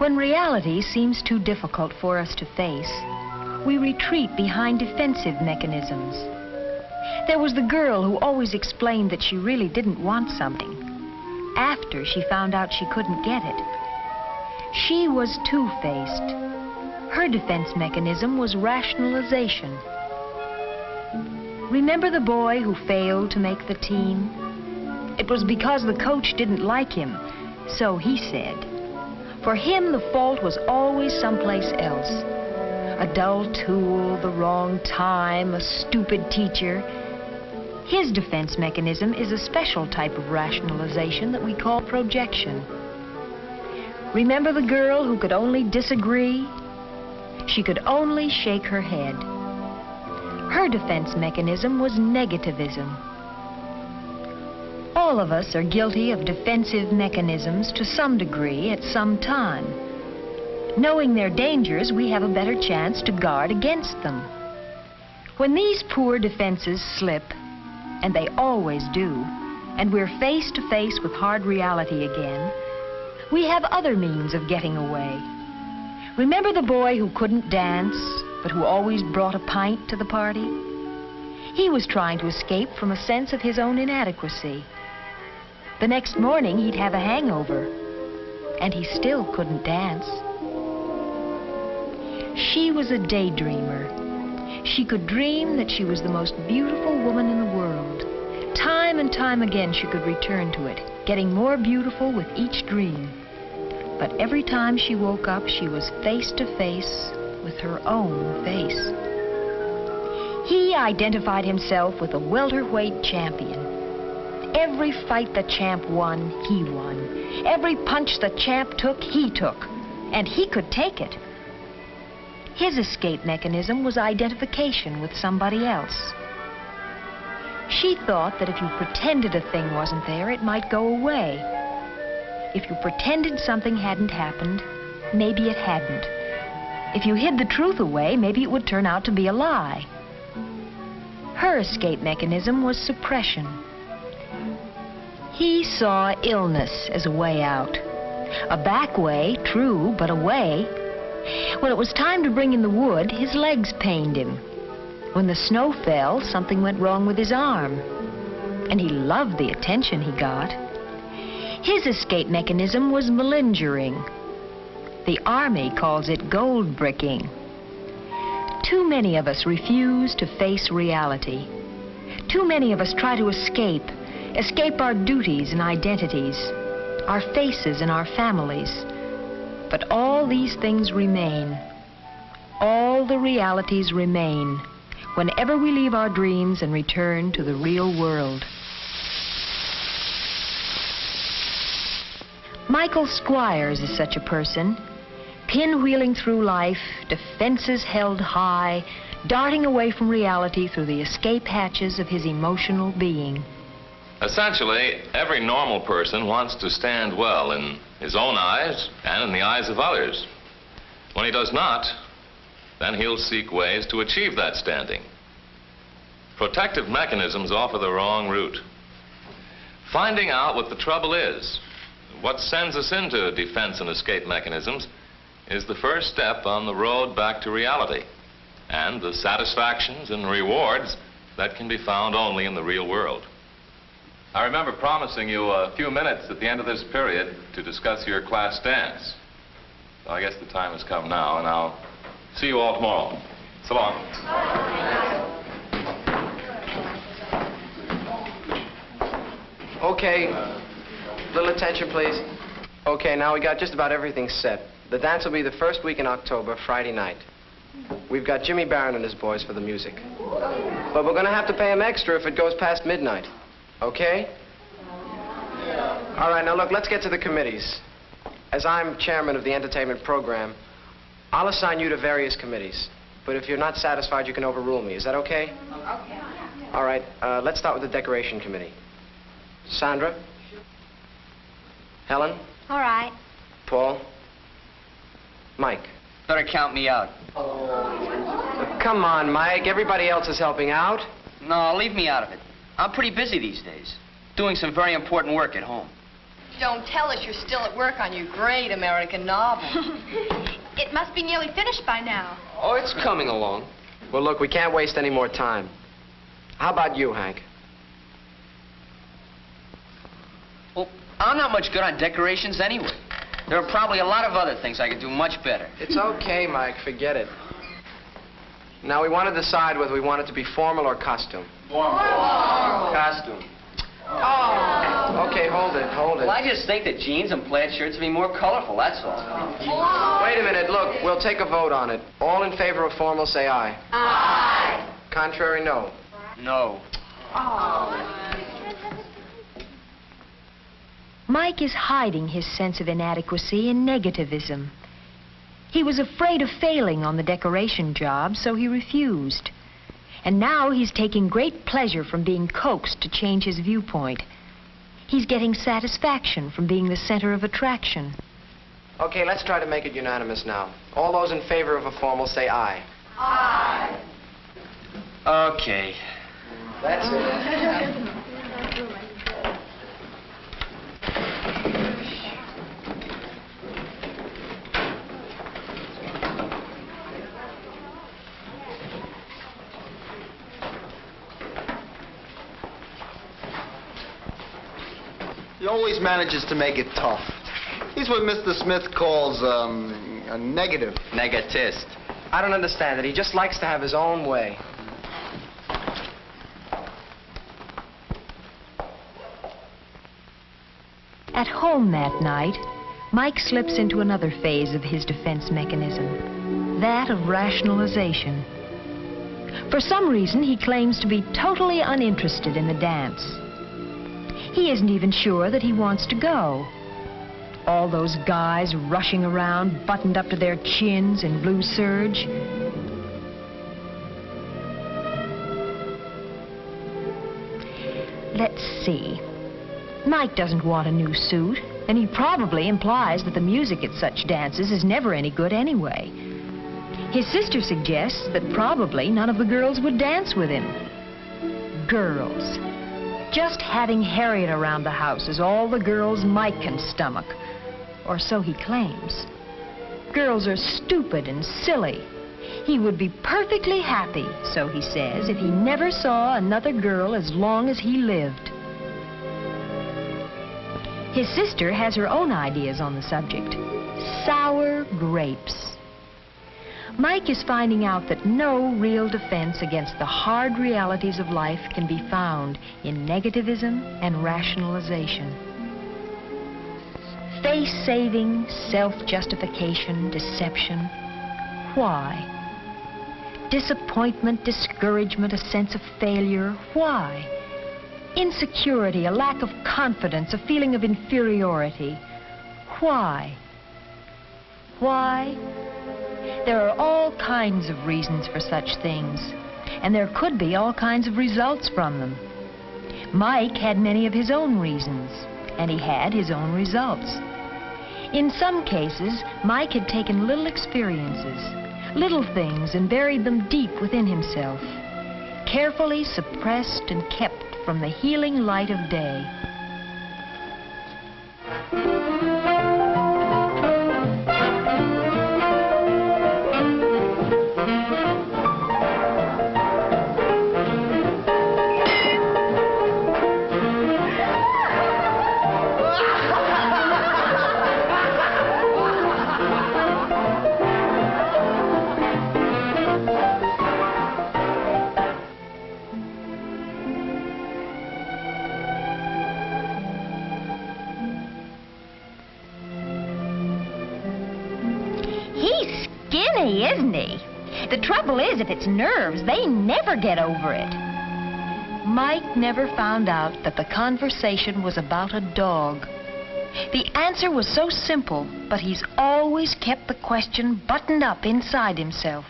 When reality seems too difficult for us to face, we retreat behind defensive mechanisms. There was the girl who always explained that she really didn't want something after she found out she couldn't get it. She was two-faced. Her defense mechanism was rationalization. Remember the boy who failed to make the team? It was because the coach didn't like him, so he said. For him, the fault was always someplace else. A dull tool, the wrong time, a stupid teacher. His defense mechanism is a special type of rationalization that we call projection. Remember the girl who could only disagree? She could only shake her head. Her defense mechanism was negativism. All of us are guilty of defensive mechanisms to some degree at some time. Knowing their dangers, we have a better chance to guard against them. When these poor defenses slip, and they always do, and we're face to face with hard reality again, we have other means of getting away. Remember the boy who couldn't dance, but who always brought a pint to the party? He was trying to escape from a sense of his own inadequacy. The next morning, he'd have a hangover, and he still couldn't dance. She was a daydreamer. She could dream that she was the most beautiful woman in the world. Time and time again, she could return to it, getting more beautiful with each dream. But every time she woke up, she was face to face with her own face. He identified himself with a welterweight champion. Every fight the champ won, he won. Every punch the champ took, he took. And he could take it. His escape mechanism was identification with somebody else. She thought that if you pretended a thing wasn't there, it might go away. If you pretended something hadn't happened, maybe it hadn't. If you hid the truth away, maybe it would turn out to be a lie. Her escape mechanism was suppression. He saw illness as a way out. A back way, true, but a way. When it was time to bring in the wood, his legs pained him. When the snow fell, something went wrong with his arm. And he loved the attention he got. His escape mechanism was malingering. The Army calls it gold bricking. Too many of us refuse to face reality. Too many of us try to escape our duties and identities, our faces and our families. But all these things remain. All the realities remain whenever we leave our dreams and return to the real world. Michael Squires is such a person, pinwheeling through life, defenses held high, darting away from reality through the escape hatches of his emotional being. Essentially, every normal person wants to stand well in his own eyes and in the eyes of others. When he does not, then he'll seek ways to achieve that standing. Protective mechanisms offer the wrong route. Finding out what the trouble is, what sends us into defense and escape mechanisms, is the first step on the road back to reality and the satisfactions and rewards that can be found only in the real world. I remember promising you a few minutes at the end of this period to discuss your class dance. So I guess the time has come now, and I'll see you all tomorrow. So long. Okay, little attention, please. Okay, now we got just about everything set. The dance will be the first week in October, Friday night. We've got Jimmy Barron and his boys for the music. But we're going to have to pay them extra if it goes past midnight. Okay? All right, now look, let's get to the committees. As I'm chairman of the entertainment program, I'll assign you to various committees. But if you're not satisfied, you can overrule me. Is that okay? Okay. All right, let's start with the decoration committee. Sandra? Helen? All right. Paul? Mike? Better count me out. Come on, Mike. Everybody else is helping out. No, leave me out of it. I'm pretty busy these days, doing some very important work at home. Don't tell us you're still at work on your great American novel. It must be nearly finished by now. Oh, it's coming along. Well, look, we can't waste any more time. How about you, Hank? Well, I'm not much good on decorations anyway. There are probably a lot of other things I could do much better. It's okay, Mike. Forget it. Now, we want to decide whether we want it to be formal or costume. Formal. Costume. Oh. Okay, hold it. Well, I just think that jeans and plaid shirts would be more colorful, that's all. Wait a minute. Look, we'll take a vote on it. All in favor of formal, say aye. Aye. Contrary, no. No. Mike is hiding his sense of inadequacy in negativism. He was afraid of failing on the decoration job, so he refused. And now he's taking great pleasure from being coaxed to change his viewpoint. He's getting satisfaction from being the center of attraction. Okay, let's try to make it unanimous now. All those in favor of a formal, say aye. Aye. Okay. That's it. He always manages to make it tough. He's what Mr. Smith calls a negative. Negatist. I don't understand it. He just likes to have his own way. At home that night, Mike slips into another phase of his defense mechanism, that of rationalization. For some reason, he claims to be totally uninterested in the dance. He isn't even sure that he wants to go. All those guys rushing around, buttoned up to their chins in blue serge. Let's see. Mike doesn't want a new suit, and he probably implies that the music at such dances is never any good anyway. His sister suggests that probably none of the girls would dance with him. Girls. Just having Harriet around the house is all the girls Mike can stomach. Or so he claims. Girls are stupid and silly. He would be perfectly happy, so he says, if he never saw another girl as long as he lived. His sister has her own ideas on the subject. Sour grapes. Mike is finding out that no real defense against the hard realities of life can be found in negativism and rationalization. Face-saving, self-justification, deception. Why? Disappointment, discouragement, a sense of failure. Why? Insecurity, a lack of confidence, a feeling of inferiority. Why? Why? There are all kinds of reasons for such things, and there could be all kinds of results from them. Mike had many of his own reasons, and he had his own results. In some cases, Mike had taken little experiences, little things, and buried them deep within himself, carefully suppressed and kept from the healing light of day. Isn't he? The trouble is, if it's nerves, they never get over it. Mike never found out that the conversation was about a dog. The answer was so simple, but he's always kept the question buttoned up inside himself.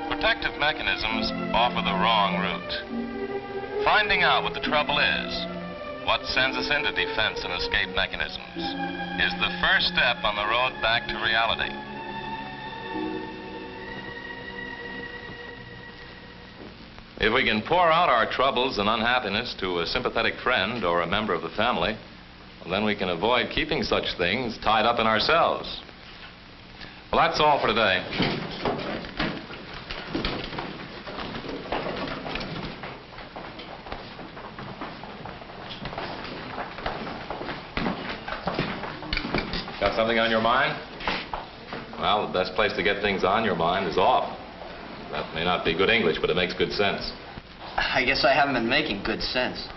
Protective mechanisms offer the wrong route. Finding out what the trouble is what sends us into defense and escape mechanisms is the first step on the road back to reality. If we can pour out our troubles and unhappiness to a sympathetic friend or a member of the family, well, then we can avoid keeping such things tied up in ourselves. Well, that's all for today. Got something on your mind? Well, the best place to get things on your mind is off. That may not be good English, but it makes good sense. I guess I haven't been making good sense.